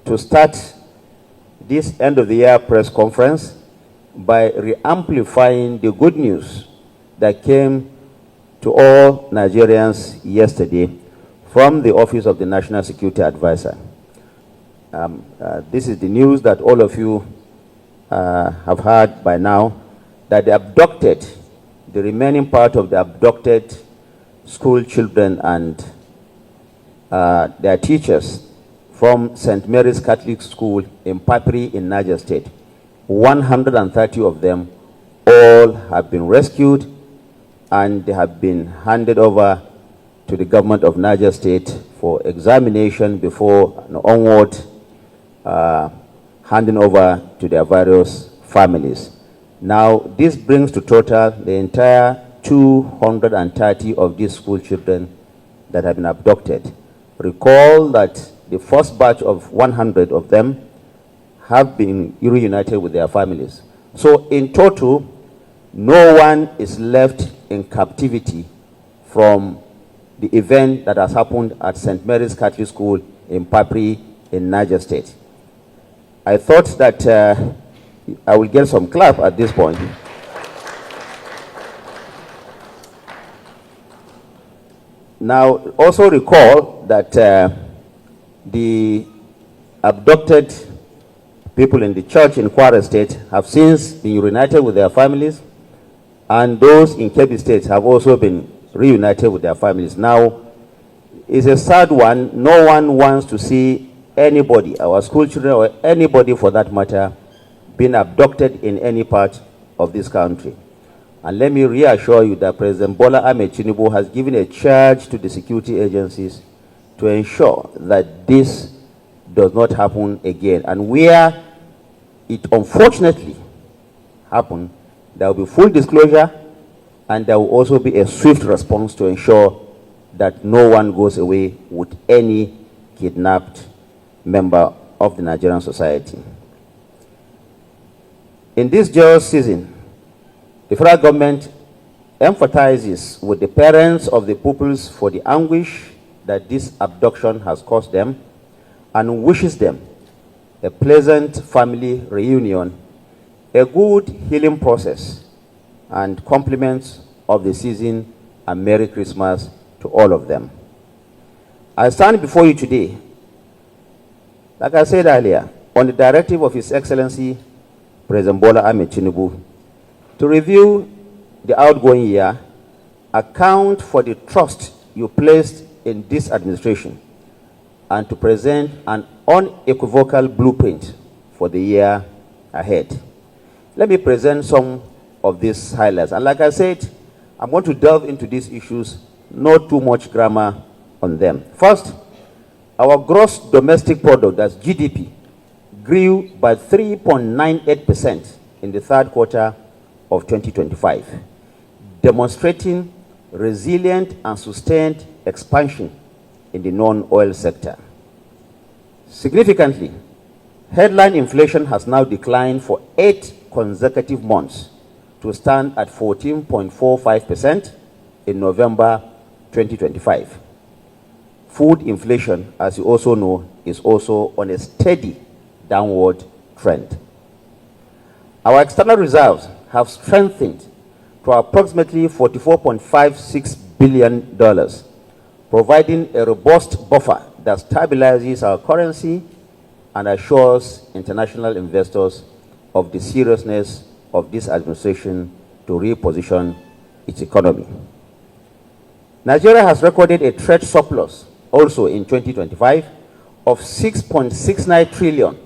to start this end-of-the-year press conference by re-amplifying the good news that came to all Nigerians yesterday from the Office of the National Security Advisor. This is the news that all of you have heard by now, that the remaining part of the abducted school children and their teachers from St. Mary's Catholic School in Papri in Niger State, 130 of them all have been rescued, and they have been handed over to the government of Niger State for examination before an onward handing over to their various families. Now, this brings to total the entire 230 of these school children that have been abducted. Recall that the first batch of 100 of them have been reunited with their families. So in total, no one is left in captivity from the event that has happened at St. Mary's Catholic School in Papri in Niger State. I thought that I will get some clap at this point. Now, also recall that the abducted people in the church in Kwara State have since been reunited with their families, and those in Kebbi State have also been reunited with their families. Now, it's a sad one. No one wants to see anybody, our school children or anybody for that matter, being abducted in any part of this country. And let me reassure you that President Bola Ahmed Tinubu has given a charge to the security agencies to ensure that this does not happen again. And where it unfortunately happened, there will be full disclosure, and there will also be a swift response to ensure that no one goes away with any kidnapped member of the Nigerian society. In this jail season, the federal government emphasizes with the parents of the pupils for the anguish that this abduction has caused them, and wishes them a pleasant family reunion, a good healing process, and compliments of the season, and Merry Christmas to all of them. I stand before you today, like I said earlier, on the directive of His Excellency President Bola Ahmed Tinubu, to review the outgoing year, account for the trust you placed in this administration, and to present an unequivocal blueprint for the year ahead. Let me present some of these highlights. And like I said, I'm going to delve into these issues, not too much grammar on them. First, our gross domestic product, that's GDP, grew by 3.98% in the third quarter of 2025, demonstrating resilient and sustained expansion in the non-oil sector. Significantly, headline inflation has now declined for 8 consecutive months to stand at 14.45% in November 2025. Food inflation, as you also know, is also on a steady downward trend. Our external reserves have strengthened to approximately $44.56 billion, providing a robust buffer that stabilizes our currency and assures international investors of the seriousness of this administration to reposition its economy. Nigeria has recorded a trade surplus also in 2025 of 6.69 trillion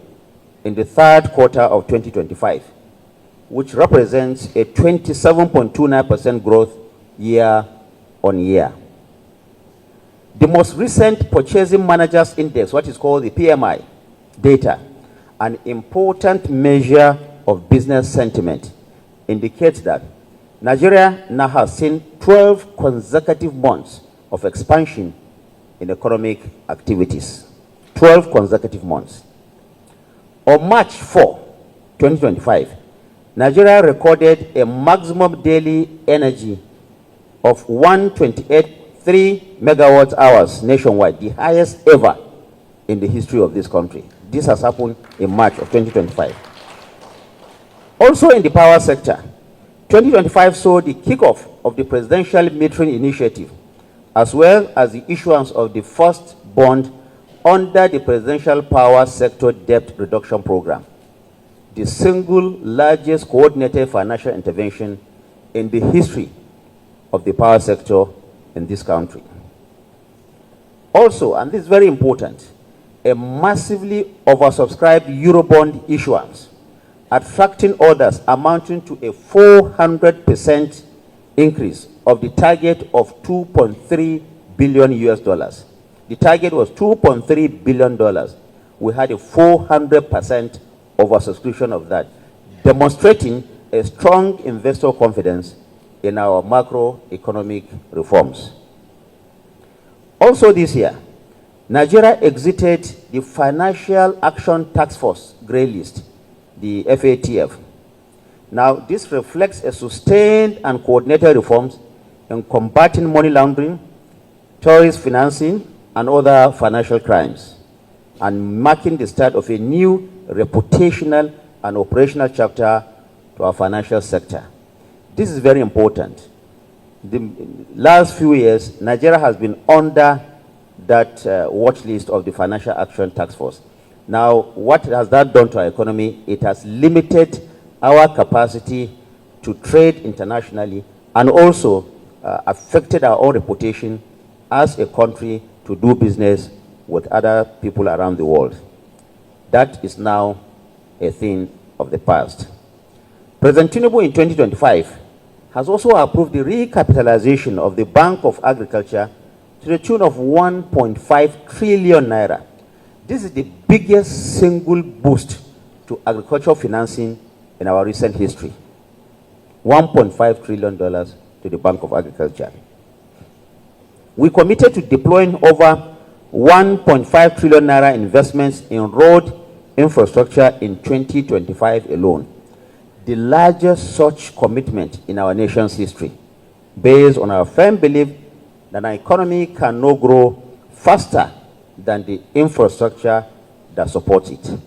in the third quarter of 2025, which represents a 27.29% growth year on year. The most recent Purchasing Managers Index, what is called the PMI data, an important measure of business sentiment, indicates that Nigeria now has seen 12 consecutive months of expansion in economic activities. 12 consecutive months. On March 4, 2025, Nigeria recorded a maximum daily energy of 128.3 megawatt hours nationwide, the highest ever in the history of this country. This has happened in March of 2025. Also in the power sector, 2025 saw the kickoff of the Presidential Metering Initiative, as well as the issuance of the first bond under the Presidential Power Sector Debt Reduction Program, the single largest coordinated financial intervention in the history of the power sector in this country. Also, and this is very important, a massively oversubscribed Eurobond issuance, attracting orders amounting to a 400% increase of the target of $2.3 billion US dollars. The target was $2.3 billion. We had a 400% oversubscription of that, demonstrating a strong investor confidence in our macroeconomic reforms. Also this year, Nigeria exited the Financial Action Task Force Grey List, the FATF. Now, this reflects a sustained and coordinated reforms in combating money laundering, terrorist financing, and other financial crimes, and marking the start of a new reputational and operational chapter to our financial sector. This is very important. The last few years, Nigeria has been under that watch list of the Financial Action Task Force. Now, what has that done to our economy? It has limited our capacity to trade internationally, and also affected our own reputation as a country to do business with other people around the world. That is now a thing of the past. President Tinubu in 2025 has also approved the recapitalization of the Bank of Agriculture to the tune of 1.5 trillion naira. This is the biggest single boost to agricultural financing in our recent history. $1.5 trillion to the Bank of Agriculture. We committed to deploying over 1.5 trillion naira investments in road infrastructure in 2025 alone, the largest such commitment in our nation's history, based on our firm belief that our economy cannot grow faster than the infrastructure that supports it.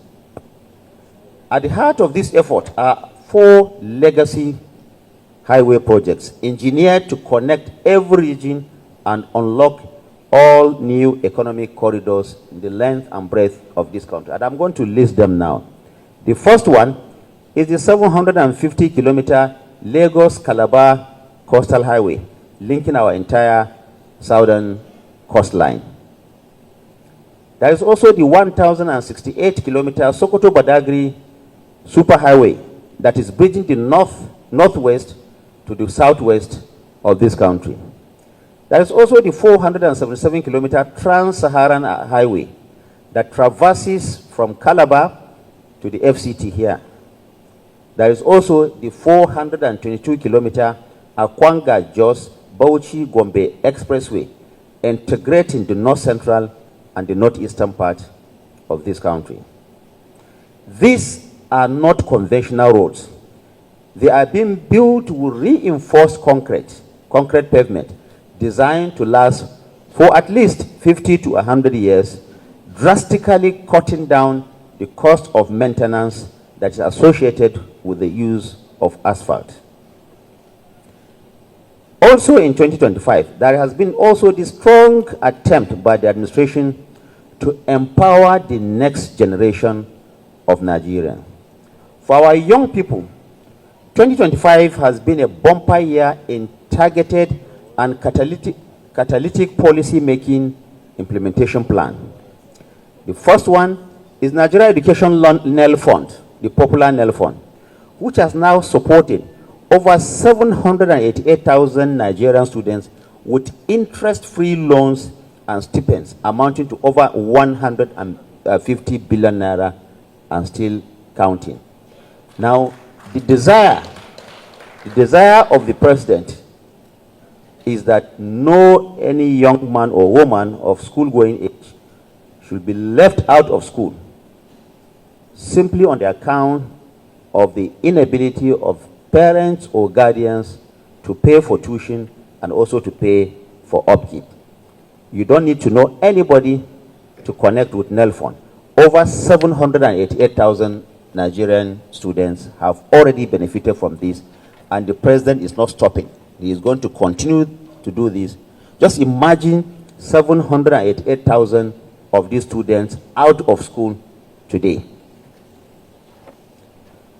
At the heart of this effort are 4 legacy highway projects engineered to connect every region and unlock all new economic corridors in the length and breadth of this country. And I'm going to list them now. The first one is the 750-kilometer Lagos-Calabar Coastal Highway, linking our entire southern coastline. There is also the 1,068-kilometer Sokoto-Badagry Superhighway that is bridging the northwest to the southwest of this country. There is also the 477-kilometer Trans-Saharan Highway that traverses from Calabar to the FCT here. There is also the 422-kilometer Akwanga-Jos Bauchi-Gombe Expressway, integrating the north-central and the northeastern part of this country. These are not conventional roads. They are being built with reinforced concrete pavement, designed to last for at least 50 to 100 years, drastically cutting down the cost of maintenance that is associated with the use of asphalt. Also in 2025, there has been also the strong attempt by the administration to empower the next generation of Nigerians. For our young people, 2025 has been a bumper year in targeted and catalytic policy making implementation plan. The first one is Nigeria Education Nel Fund, the popular Nel Fund, which has now supported over 788,000 Nigerian students with interest-free loans and stipends amounting to over 150 billion naira and still counting. Now, the desire of the president is that any young man or woman of school-going age should be left out of school simply on the account of the inability of parents or guardians to pay for tuition and also to pay for upkeep. You don't need to know anybody to connect with NEL Fund. over 788,000 Nigerian students have already benefited from this, and the president is not stopping. He is going to continue to do this. Just imagine 788,000 of these students out of school today.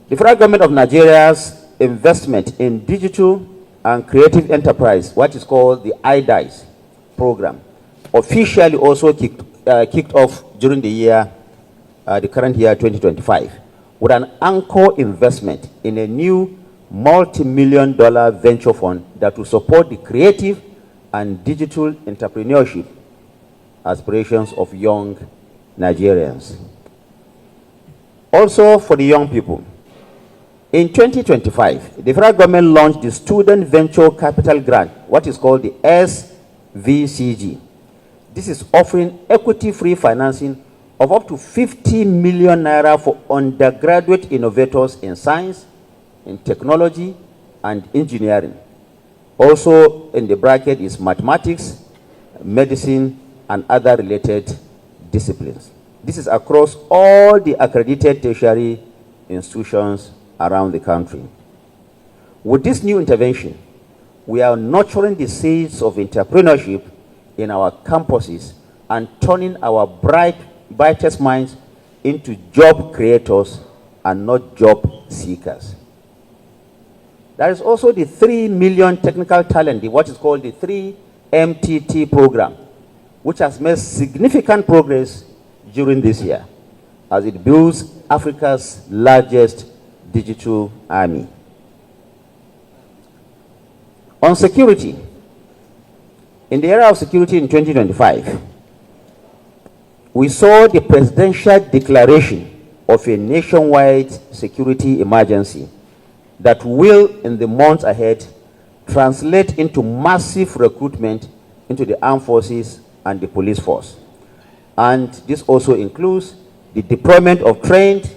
The federal government of Nigeria's investment in digital and creative enterprise, what is called the IDICE program, officially also kicked off during the current year 2025, with an anchor investment in a new multi-million-dollar venture fund that will support the creative and digital entrepreneurship aspirations of young Nigerians. Also, for the young people, in 2025, the federal government launched the Student Venture Capital Grant, what is called the SVCG. This is offering equity-free financing of up to 50 million naira for undergraduate innovators in science, in technology, and engineering. Also in the bracket is mathematics, medicine, and other related disciplines. This is across all the accredited tertiary institutions around the country. With this new intervention, we are nurturing the seeds of entrepreneurship in our campuses and turning our brightest minds into job creators and not job seekers. There is also the 3 million technical talent, what is called the 3MTT program, which has made significant progress during this year as it builds Africa's largest digital army. On security, in the area of security in 2025, we saw the presidential declaration of a nationwide security emergency that will, in the months ahead, translate into massive recruitment into the armed forces and the police force. And this also includes the deployment of trained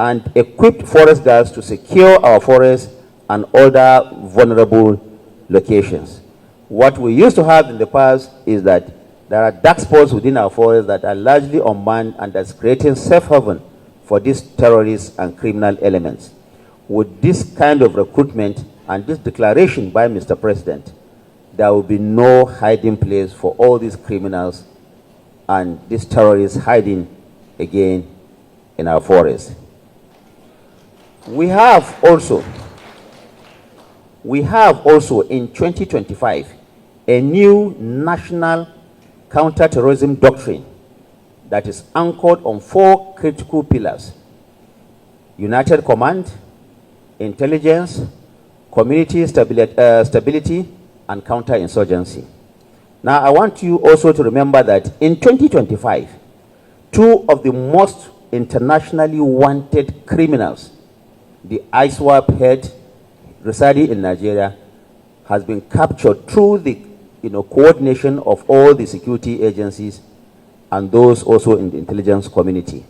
and equipped forest guards to secure our forests and other vulnerable locations. What we used to have in the past is that there are dark spots within our forests that are largely unmanned, and that's creating safe haven for these terrorists and criminal elements. With this kind of recruitment and this declaration by Mr. President, there will be no hiding place for all these criminals and these terrorists hiding again in our forests. We have also in 2025 a new national counterterrorism doctrine that is anchored on 4 critical pillars: united command, intelligence, community stability, and counterinsurgency. Now, I want you also to remember that in 2025, 2 of the most internationally wanted criminals, the ISWAP head residing in Nigeria, has been captured through the coordination of all the security agencies and those also in the intelligence community.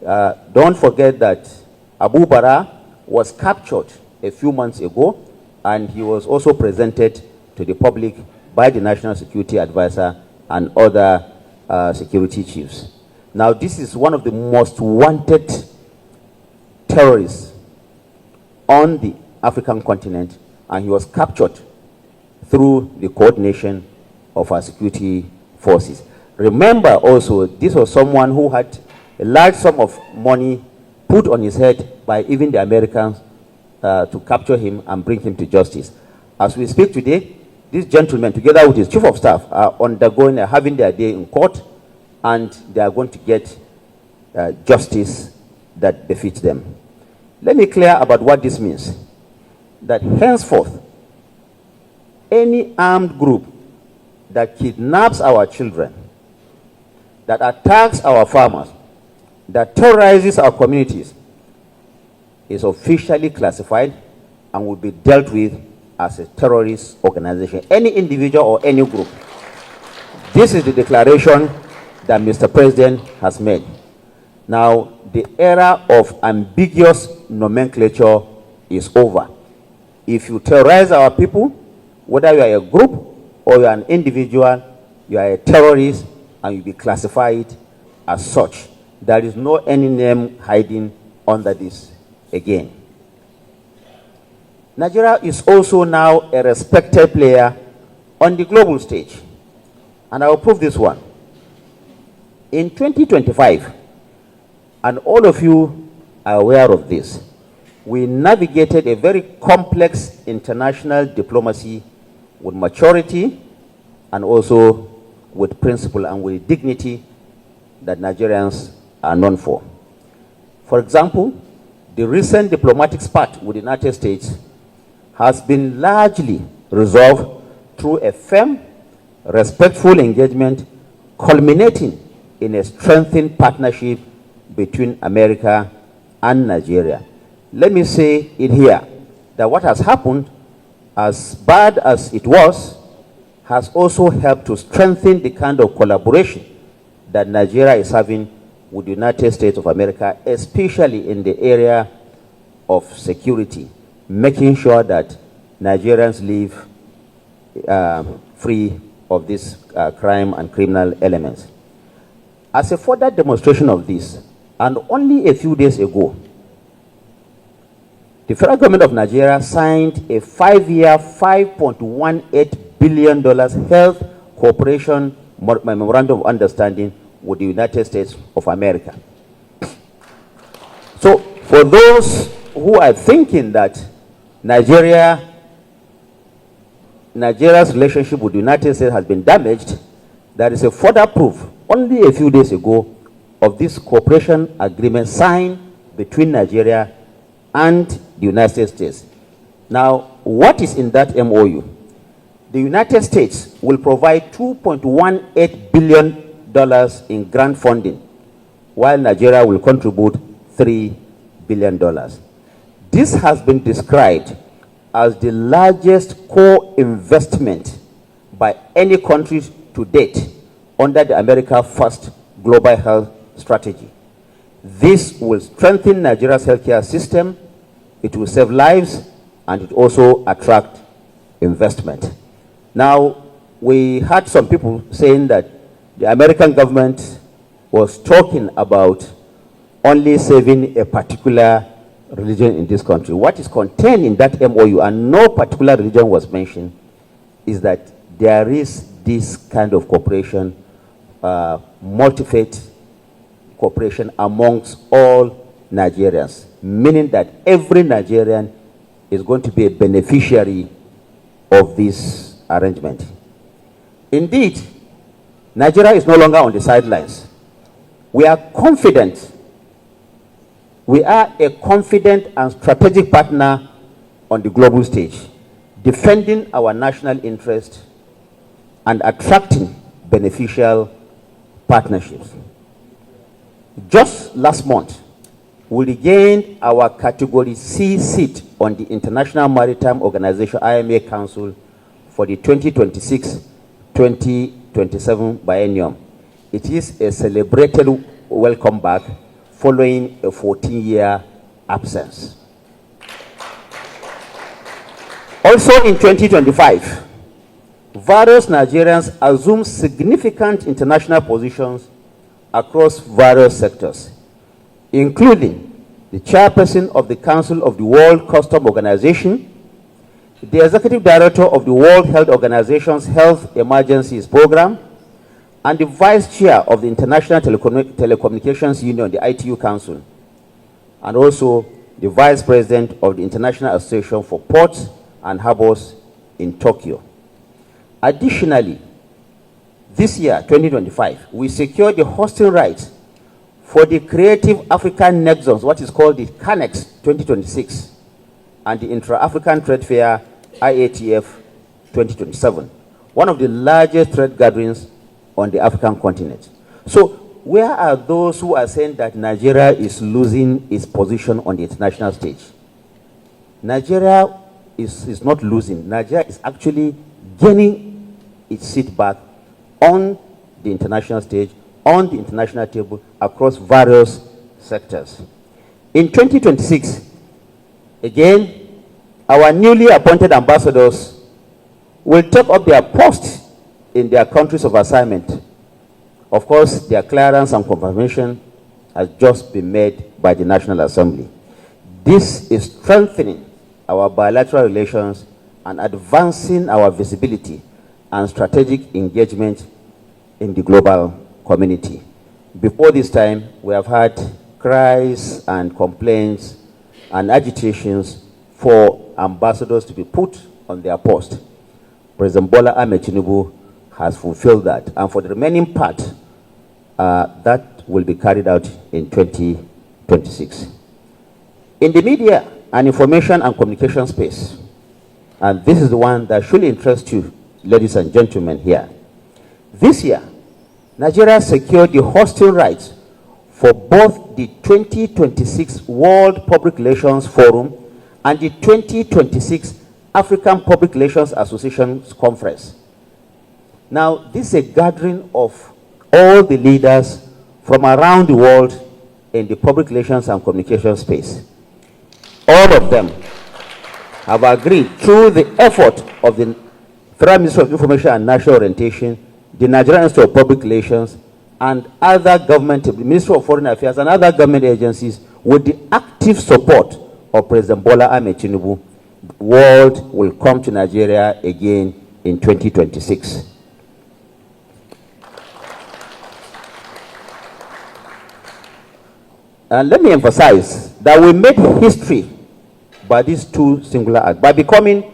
Don't forget that Abu Bara was captured a few months ago, and he was also presented to the public by the National Security Advisor and other security chiefs. Now, this is one of the most wanted terrorists on the African continent, and he was captured through the coordination of our security forces. Remember also, this was someone who had a large sum of money put on his head by even the Americans to capture him and bring him to justice. As we speak today, this gentleman, together with his chief of staff, are having their day in court, and they are going to get justice that befits them. Let me clear about what this means. That henceforth, any armed group that kidnaps our children, that attacks our farmers, that terrorizes our communities, is officially classified and will be dealt with as a terrorist organization, any individual or any group. This is the declaration that Mr. President has made. Now, the era of ambiguous nomenclature is over. If you terrorize our people, whether you are a group or you are an individual, you are a terrorist and you'll be classified as such. There is no any name hiding under this again. Nigeria is also now a respected player on the global stage. And I will prove this one. In 2025, and all of you are aware of this, we navigated a very complex international diplomacy with maturity and also with principle and with dignity that Nigerians are known for. For example, the recent diplomatic spat with the United States has been largely resolved through a firm, respectful engagement culminating in a strengthened partnership between America and Nigeria. Let me say it here, that what has happened, as bad as it was, has also helped to strengthen the kind of collaboration that Nigeria is having with the United States of America, especially in the area of security, making sure that Nigerians live free of this crime and criminal elements. As a further demonstration of this, and only a few days ago, the federal government of Nigeria signed a 5-year, $5.18 billion health cooperation memorandum of understanding with the United States of America. So, for those who are thinking that Nigeria's relationship with the United States has been damaged, there is a further proof, only a few days ago, of this cooperation agreement signed between Nigeria and the United States. Now, what is in that MOU? The United States will provide $2.18 billion in grant funding, while Nigeria will contribute $3 billion. This has been described as the largest co-investment by any country to date under the America First Global Health Strategy. This will strengthen Nigeria's healthcare system, it will save lives, and it also attract investment. Now, we had some people saying that the American government was talking about only saving a particular religion in this country. What is contained in that MOU, and no particular religion was mentioned, is that there is this kind of cooperation, multi-faith cooperation amongst all Nigerians, meaning that every Nigerian is going to be a beneficiary of this arrangement. Indeed, Nigeria is no longer on the sidelines. We are confident. We are a confident and strategic partner on the global stage, defending our national interest and attracting beneficial partnerships. Just last month, we regained our Category C seat on the International Maritime Organization IMA Council for the 2026-2027 biennium. It is a celebrated welcome back following a 14-year absence. Also in 2025, various Nigerians assumed significant international positions across various sectors, including the chairperson of the Council of the World Customs Organization, the executive director of the World Health Organization's Health Emergencies Program, and the vice chair of the International Telecommunications Union, the ITU Council, and also the vice president of the International Association for Ports and Harbors in Tokyo. Additionally, this year, 2025, we secured the hosting rights for the Creative African Nexus, what is called the CANEX 2026, and the Intra-African Trade Fair, IATF 2027, one of the largest trade gatherings on the African continent. So, where are those who are saying that Nigeria is losing its position on the international stage? Nigeria is not losing. Nigeria is actually gaining its seat back on the international stage, on the international table, across various sectors. In 2026, again, our newly appointed ambassadors will take up their post in their countries of assignment. Of course, their clearance and confirmation has just been made by the National Assembly. This is strengthening our bilateral relations and advancing our visibility and strategic engagement in the global community. Before this time, we have had cries and complaints and agitations for ambassadors to be put on their post. President Bola Ahmed Tinubu has fulfilled that. And for the remaining part, that will be carried out in 2026. In the media and information and communication space, and this is the one that should interest you, ladies and gentlemen here. This year, Nigeria secured the hosting rights for both the 2026 World Public Relations Forum and the 2026 African Public Relations Association's Conference. Now, this is a gathering of all the leaders from around the world in the public relations and communication space. All of them have agreed through the effort of the Federal Ministry of Information and National Orientation, the Nigerian Institute of Public Relations, and other government, the Ministry of Foreign Affairs and other government agencies, with the active support of President Bola Ahmed Tinubu. The world will come to Nigeria again in 2026. And let me emphasize that we made history by these two singular acts, by becoming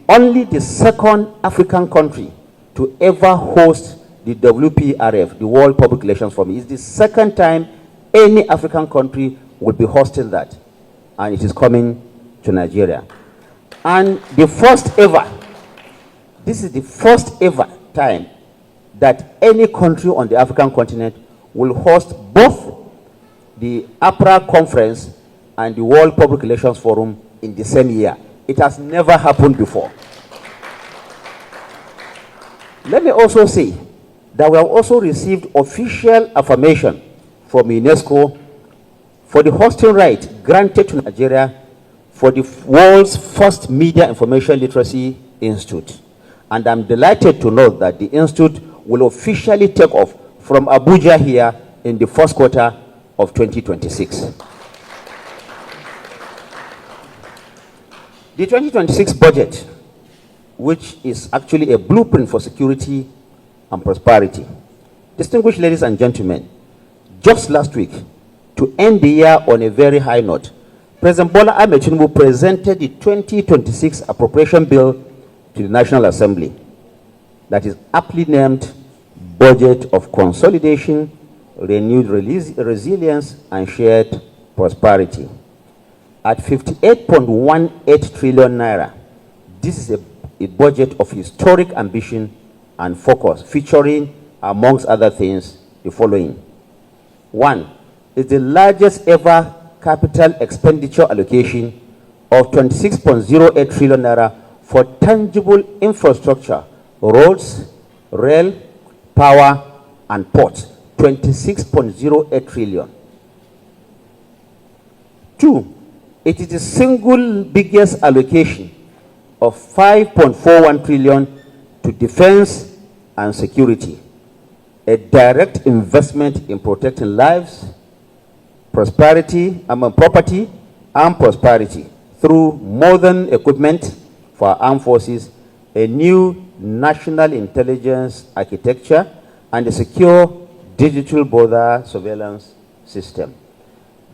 only the second African country to ever host the WPRF, the World Public Relations Forum. It's the second time any African country will be hosting that, and it is coming to Nigeria. And the first ever, this is the first ever time that any country on the African continent will host both the APRA conference and the World Public Relations Forum in the same year. It has never happened before. Let me also say that we have also received official affirmation from UNESCO for the hosting right granted to Nigeria for the world's first Media Information Literacy Institute. And I'm delighted to note that the institute will officially take off from Abuja here in the first quarter of 2026. The 2026 budget, which is actually a blueprint for security and prosperity. Distinguished ladies and gentlemen, just last week, to end the year on a very high note, President Bola Ahmed Tinubu presented the 2026 appropriation bill to the National Assembly, that is aptly named Budget of Consolidation, Renewed Resilience and Shared Prosperity. At 58.18 trillion naira, this is a budget of historic ambition and focus, featuring, amongst other things, the following. One, is the largest ever capital expenditure allocation of 26.08 trillion naira for tangible infrastructure, roads, rail, power, and ports. 26.08 trillion. Two, it is the single biggest allocation of 5.41 trillion to defense and security, a direct investment in protecting lives, property and prosperity through modern equipment for our armed forces, a new national intelligence architecture, and a secure digital border surveillance system.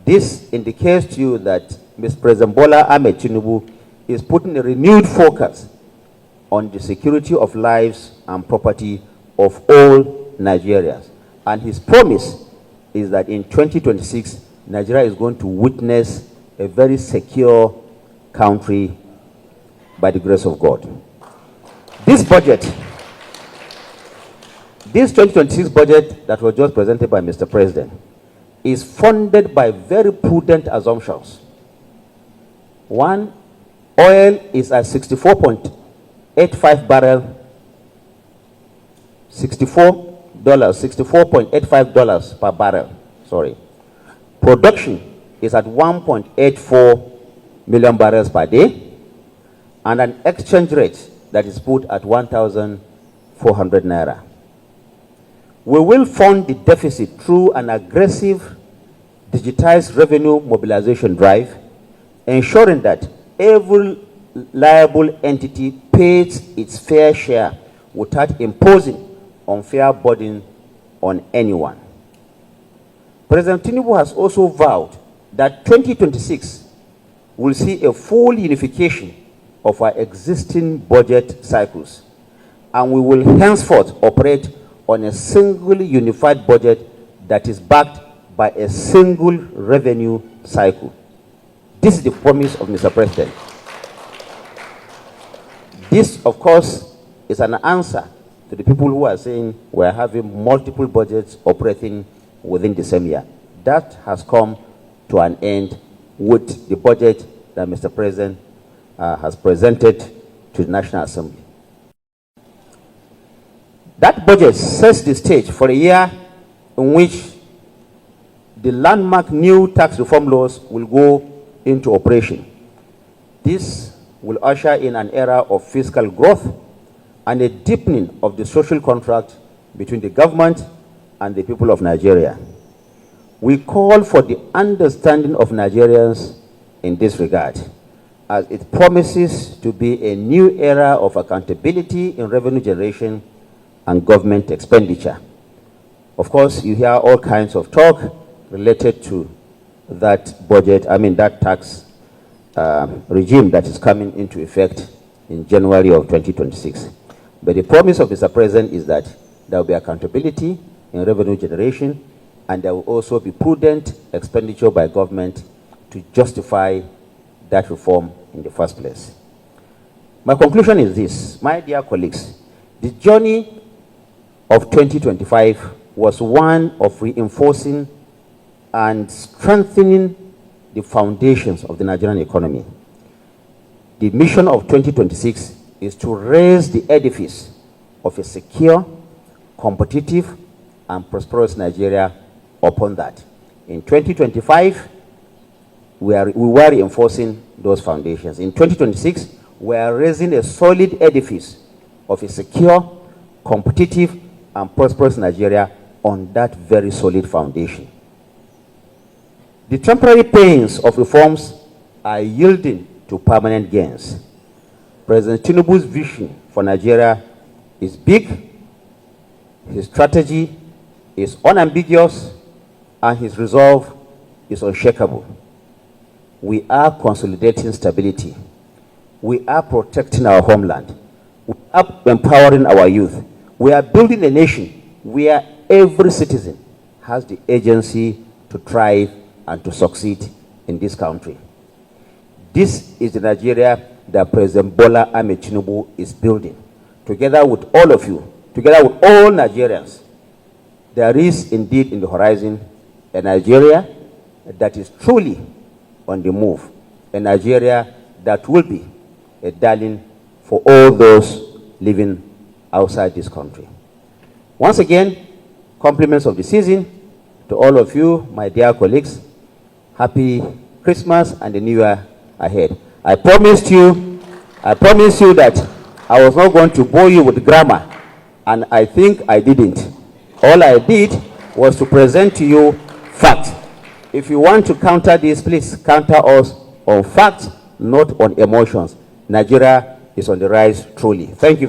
This indicates to you that Mr. President Bola Ahmed Tinubu is putting a renewed focus on the security of lives and property of all Nigerians. And his promise is that in 2026, Nigeria is going to witness a very secure country by the grace of God. This budget, this 2026 budget that was just presented by Mr. President, is funded by very prudent assumptions. One, oil is at 64.85 barrel, $64.85 per barrel, sorry. Production is at 1.84 million barrels per day, and an exchange rate that is put at 1,400 naira. We will fund the deficit through an aggressive digitized revenue mobilization drive, ensuring that every liable entity pays its fair share without imposing unfair burden on anyone. President Tinubu has also vowed that 2026 will see a full unification of our existing budget cycles, and we will henceforth operate on a single unified budget that is backed by a single revenue cycle. This is the promise of Mr. President. This, of course, is an answer to the people who are saying we're having multiple budgets operating within the same year. That has come to an end with the budget that Mr. President has presented to the National Assembly. That budget sets the stage for a year in which the landmark new tax reform laws will go into operation. This will usher in an era of fiscal growth and a deepening of the social contract between the government and the people of Nigeria. We call for the understanding of Nigerians in this regard, as it promises to be a new era of accountability in revenue generation and government expenditure. Of course, you hear all kinds of talk related to that budget, that tax regime that is coming into effect in January of 2026. But the promise of Mr. President is that there will be accountability in revenue generation, and there will also be prudent expenditure by government to justify that reform in the first place. My conclusion is this, my dear colleagues: the journey of 2025 was one of reinforcing and strengthening the foundations of the Nigerian economy. The mission of 2026 is to raise the edifice of a secure, competitive, and prosperous Nigeria upon that. In 2025, we were reinforcing those foundations. In 2026, we are raising a solid edifice of a secure, competitive, and prosperous Nigeria on that very solid foundation. The temporary pains of reforms are yielding to permanent gains. President Tinubu's vision for Nigeria is big, his strategy is unambiguous, and his resolve is unshakable. We are consolidating stability. We are protecting our homeland. We are empowering our youth. We are building a nation where every citizen has the agency to thrive and to succeed in this country. This is the Nigeria that President Bola Ahmed Tinubu is building. Together with all of you, together with all Nigerians, there is indeed in the horizon a Nigeria that is truly on the move, a Nigeria that will be a darling for all those living outside this country. Once again, compliments of the season to all of you, my dear colleagues. Happy Christmas and the New Year ahead. I promised you that I was not going to bore you with grammar, and I think I didn't. All I did was to present to you facts. If you want to counter this, please counter us on facts, not on emotions. Nigeria is on the rise truly. Thank you.